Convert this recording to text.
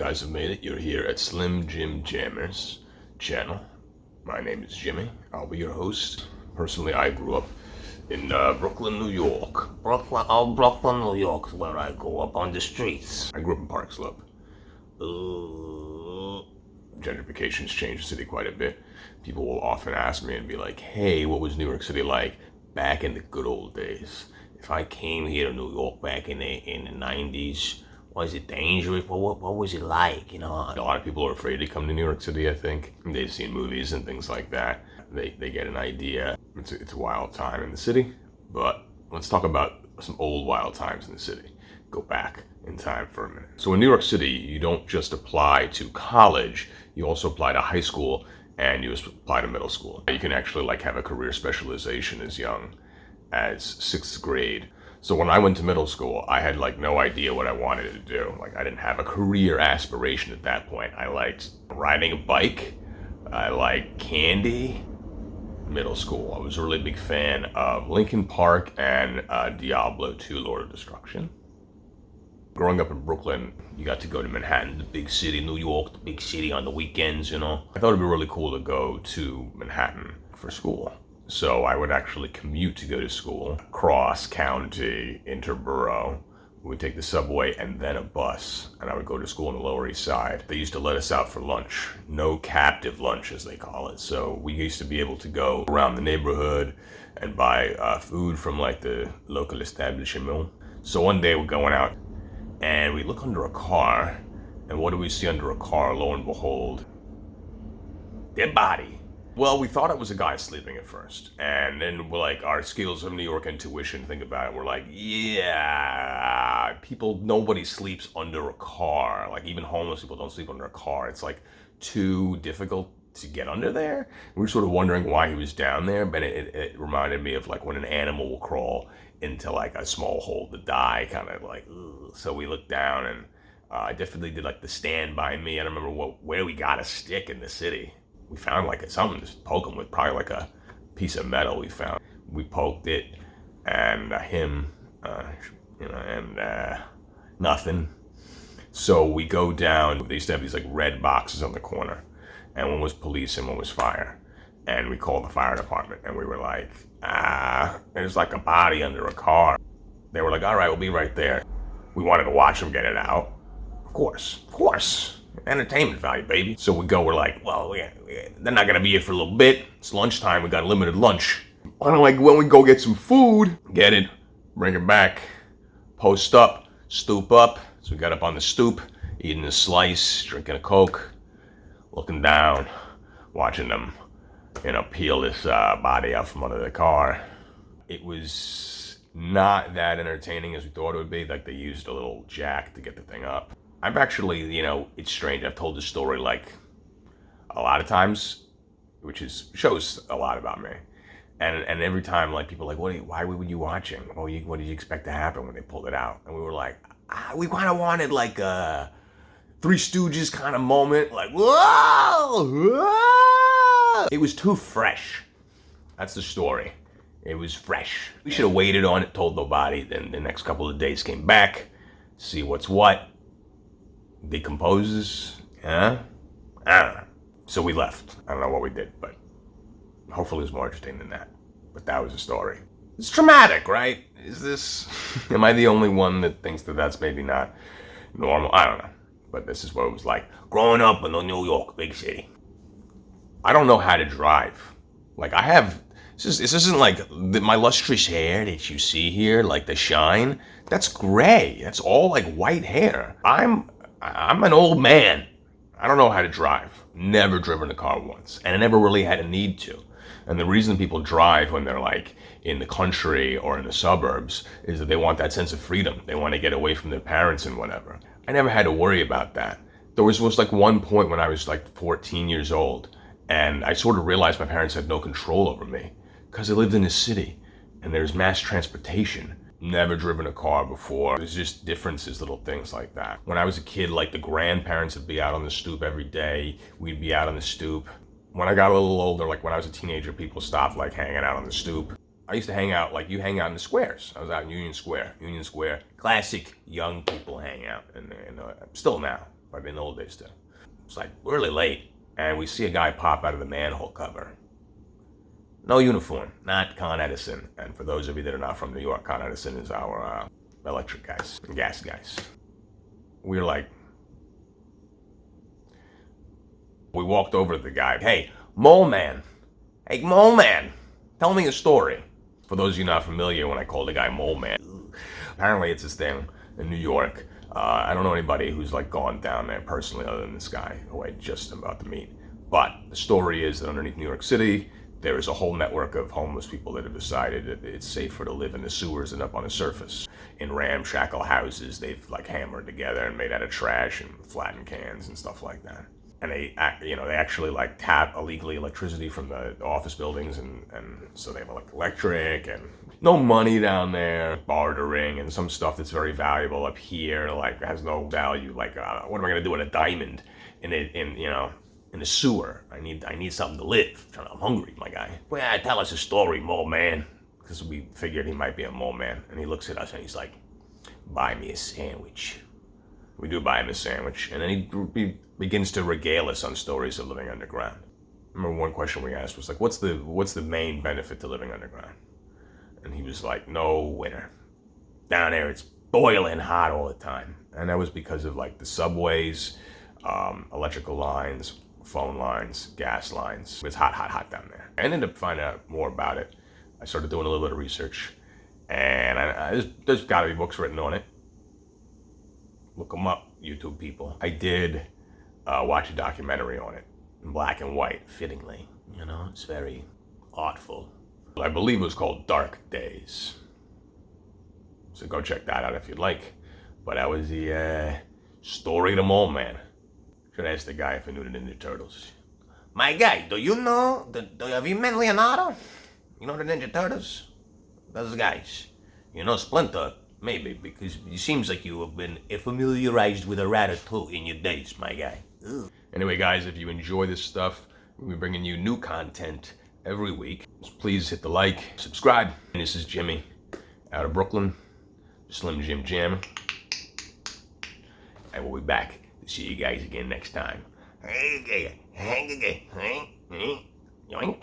guys have made it. You're here at Slim Jim Jammer's channel. My name is Jimmy. I'll be your host. Personally, I grew up in Brooklyn, New York. Brooklyn, New York is where I grew up on the streets. I grew up in Park Slope. Gentrification's changed the city quite a bit. People will often ask me and be like, hey, what was New York City like back in the good old days? If I came here to New York back in the 90s, was it dangerous? What was it like, you know? A lot of people are afraid to come to New York City, I think. They've seen movies and things like that. They get an idea. It's a wild time in the city, but let's talk about some old wild times in the city. Go back in time for a minute. So in New York City, you don't just apply to college, you also apply to high school and you apply to middle school. You can actually have a career specialization as young as 6th grade. So when I went to middle school, I had no idea what I wanted to do. I didn't have a career aspiration at that point. I liked riding a bike. I liked candy. Middle school, I was a really big fan of Linkin Park and Diablo 2 Lord of Destruction. Growing up in Brooklyn, you got to go to Manhattan, the big city, New York, the big city on the weekends, you know. I thought it'd be really cool to go to Manhattan for school. So I would actually commute to go to school, cross county, interborough. We would take the subway and then a bus, and I would go to school on the Lower East Side. They used to let us out for lunch, no captive lunch as they call it. So we used to be able to go around the neighborhood and buy food from the local establishment. So one day we're going out and we look under a car, and what do we see under a car? Lo and behold, dead body. Well, we thought it was a guy sleeping at first, and then we're our skills of New York intuition, think about it, we're yeah, nobody sleeps under a car. Even homeless people don't sleep under a car. It's too difficult to get under there. We were sort of wondering why he was down there, but it reminded me of when an animal will crawl into a small hole to die, kind of ugh. So we looked down, and I definitely did the Stand By Me. I don't remember where we got a stick in the city. We found something to poke him with, probably a piece of metal we found. We poked it, and nothing. So we go down. They used to have these red boxes on the corner, and one was police and one was fire. And we called the fire department, and we were there's a body under a car. They were all right, we'll be right there. We wanted to watch them get it out. Of course. Entertainment value, baby. So we go, we're well, they're not gonna be here for a little bit. It's lunchtime, we got a limited lunch. Why don't when we go get some food, get it, bring it back, post up, stoop up. So we got up on the stoop, eating a slice, drinking a Coke, looking down, watching them, peel this body out from under the car. It was not that entertaining as we thought it would be. They used a little jack to get the thing up. I've actually, it's strange. I've told this story a lot of times, which shows a lot about me. And every time people are why were you watching? What did you expect to happen when they pulled it out? And we were we kind of wanted a Three Stooges kind of moment, whoa! It was too fresh. That's the story. It was fresh. We should have waited on it, told nobody. Then the next couple of days came back, see what's what. Decomposes, I don't know. So we left. I don't know what we did, but hopefully it was more interesting than that. But that was the story. It's traumatic, right? Am I the only one that thinks that that's maybe not normal? I don't know. But this is what it was like growing up in the New York big city. I don't know how to drive. This isn't my lustrous hair that you see here, the shine. That's gray. That's all white hair. I'm an old man. I don't know how to drive. Never driven a car once. And I never really had a need to. And the reason people drive when they're in the country or in the suburbs is that they want that sense of freedom. They want to get away from their parents and whatever. I never had to worry about that. There was one point when I was 14 years old, and I sort of realized my parents had no control over me because I lived in a city and there's mass transportation. Never driven a car before. There's just differences, little things like that. When I was a kid, the grandparents would be out on the stoop every day. We'd be out on the stoop. When I got a little older, when I was a teenager, people stopped hanging out on the stoop. I used to hang out like you hang out in the squares. I was out in Union Square. Classic young people hang out, and still now. but in the old days too. It's like really late, and we see a guy pop out of the manhole cover. No uniform, not Con Edison. And for those of you that are not from New York, Con Edison is our electric guys and gas guys. We walked over to the guy. Hey, mole man. Hey, mole man. Tell me a story. For those of you not familiar, when I call the guy mole man, apparently it's this thing in New York. I don't know anybody who's like gone down there personally other than this guy who I just am about to meet. But the story is that underneath New York City, there is a whole network of homeless people that have decided that it's safer to live in the sewers than up on the surface. In ramshackle houses, they've like hammered together and made out of trash and flattened cans and stuff like that. And they actually like tap illegally electricity from the office buildings, and so they have like electric and no money down there, bartering, and some stuff that's very valuable up here like has no value. Like what am I gonna do with a diamond in the sewer? I need something to live. I'm hungry, my guy. Well, tell us a story, mole man, because we figured he might be a mole man. And he looks at us and he's like, "Buy me a sandwich." We do buy him a sandwich, and then he begins to regale us on stories of living underground. I remember one question we asked was like, what's the main benefit to living underground? And he was like, no winter. Down there it's boiling hot all the time. And that was because of like the subways, electrical lines, phone lines, gas lines. It's hot down there. I ended up finding out more about it. I started doing a little bit of research, and there's got to be books written on it. Look them up, YouTube people. I did watch a documentary on it in black and white, fittingly. It's very artful. I believe it was called Dark Days. So go check that out if you'd like. But that was the story of the mole man. Should ask the guy if he knew the Ninja Turtles. My guy, have you met Leonardo? You know the Ninja Turtles? Those guys. Splinter? Maybe, because it seems like you have been familiarized with a rat or two in your days, my guy. Ugh. Anyway, guys, if you enjoy this stuff, we'll be bringing you new content every week. Just please hit the like, subscribe. And this is Jimmy out of Brooklyn, Slim Jim Jam. And we'll be back to see you guys again next time. Yoink.